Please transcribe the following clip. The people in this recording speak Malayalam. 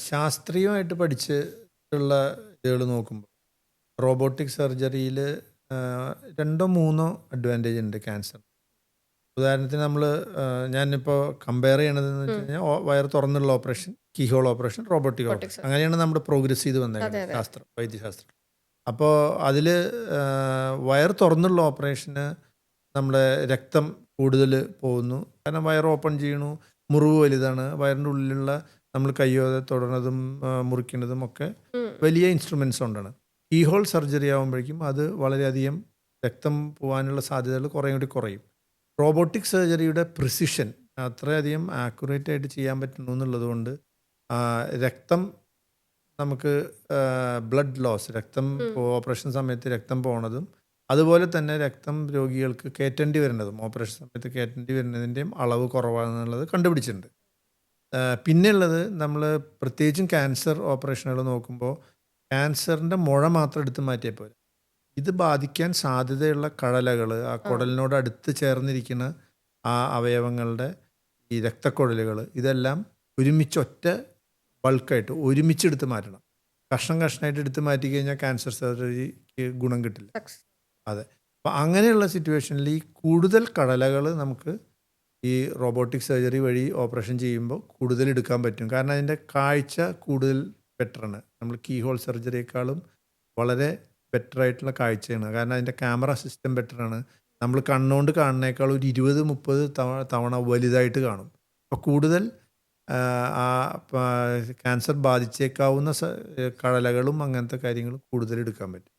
ശാസ്ത്രീയമായിട്ട് പഠിച്ചിട്ടുള്ള ഇതുകൾ നോക്കുമ്പോൾ റോബോട്ടിക് സർജറിയിൽ രണ്ടോ മൂന്നോ അഡ്വാൻറ്റേജ് ഉണ്ട് ക്യാൻസർ. ഉദാഹരണത്തിന് നമ്മൾ ഞാനിപ്പോൾ കമ്പയർ ചെയ്യണതെന്ന് വെച്ച് ഉം. കഴിഞ്ഞാൽ വയർ തുറന്നുള്ള operation, keyhole operation, robotic robotics. Operation, അങ്ങനെയാണ് നമ്മുടെ പ്രോഗ്രസ് ചെയ്ത് അതെ വന്നേക്കുന്നത് അതെ. ശാസ്ത്രം, വൈദ്യശാസ്ത്രം. അപ്പോൾ അതിൽ വയർ തുറന്നുള്ള ഓപ്പറേഷന് നമ്മുടെ രക്തം കൂടുതൽ പോകുന്നു. കാരണം വയർ ഓപ്പൺ ചെയ്യണു, മുറിവ് വലുതാണ്, വയറിൻ്റെ ഉള്ളിലുള്ള നമ്മൾ കയ്യോടെ തൊടുന്നതും മുറിക്കുന്നതും ഒക്കെ ഉം. വലിയ ഇൻസ്ട്രുമെൻറ്റ്സ് കൊണ്ടാണ്. കീഹോൾ സർജറി ആകുമ്പോഴേക്കും അത് വളരെയധികം രക്തം പോകാനുള്ള സാധ്യതകൾ കുറേ കൂടി കുറയും. റോബോട്ടിക് സർജറിയുടെ പ്രിസിഷൻ അത്രയധികം ആക്യുറേറ്റ് ആയിട്ട് ചെയ്യാൻ പറ്റുന്നു എന്നുള്ളത് കൊണ്ട് രക്തം നമുക്ക് ബ്ലഡ് ലോസ്, രക്തം ഉം. ഓപ്പറേഷൻ സമയത്ത് രക്തം പോണതും അതുപോലെ തന്നെ രക്തം രോഗികൾക്ക് കയറ്റേണ്ടി വരുന്നതും ഓപ്പറേഷൻ സമയത്ത് കയറ്റേണ്ടി വരുന്നതിൻ്റെയും അളവ് കുറവാണെന്നുള്ളത് കണ്ടുപിടിച്ചിട്ടുണ്ട്. പിന്നെയുള്ളത് നമ്മൾ പ്രത്യേകിച്ചും ക്യാൻസർ ഓപ്പറേഷനുകൾ നോക്കുമ്പോൾ ക്യാൻസറിൻ്റെ മുഴ മാത്രം എടുത്ത് മാറ്റിയാൽ പോരാ. ഇത് ബാധിക്കാൻ സാധ്യതയുള്ള കഴലകൾ, ആ ആ. കുടലിനോട് അടുത്ത് ചേർന്നിരിക്കുന്ന ആ അവയവങ്ങളുടെ ഈ രക്തക്കുഴലുകൾ, ഇതെല്ലാം ഒരുമിച്ച് ഒറ്റ ബൾക്കായിട്ട് ഒരുമിച്ചെടുത്ത് മാറ്റണം. കഷ്ണം കഷ്ണമായിട്ട് എടുത്ത് മാറ്റി കഴിഞ്ഞാൽ ക്യാൻസർ സർജറിക്ക് ഗുണം കിട്ടില്ല. സക്സ്. അതെ. അപ്പം അങ്ങനെയുള്ള സിറ്റുവേഷനിൽ ഈ കൂടുതൽ കടലകൾ നമുക്ക് ഈ റോബോട്ടിക് സർജറി വഴി ഓപ്പറേഷൻ ചെയ്യുമ്പോൾ കൂടുതൽ എടുക്കാൻ പറ്റും. കാരണം അതിൻ്റെ കാഴ്ച കൂടുതൽ ബെറ്ററാണ്. നമ്മൾ കീ ഹോൾ സർജറിയേക്കാളും വളരെ ബെറ്റർ ആയിട്ടുള്ള കാഴ്ചയാണ്. കാരണം അതിൻ്റെ ക്യാമറ സിസ്റ്റം ബെറ്ററാണ്. നമ്മൾ കണ്ണുകൊണ്ട് കാണുന്നേക്കാൾ ഒരു 20-30 തവണ വലുതായിട്ട് കാണും. അപ്പോൾ കൂടുതൽ ആ ക്യാൻസർ ബാധിച്ചേക്കാവുന്ന കഴലകളും അങ്ങനത്തെ കാര്യങ്ങളും കൂടുതൽ എടുക്കാൻ പറ്റും.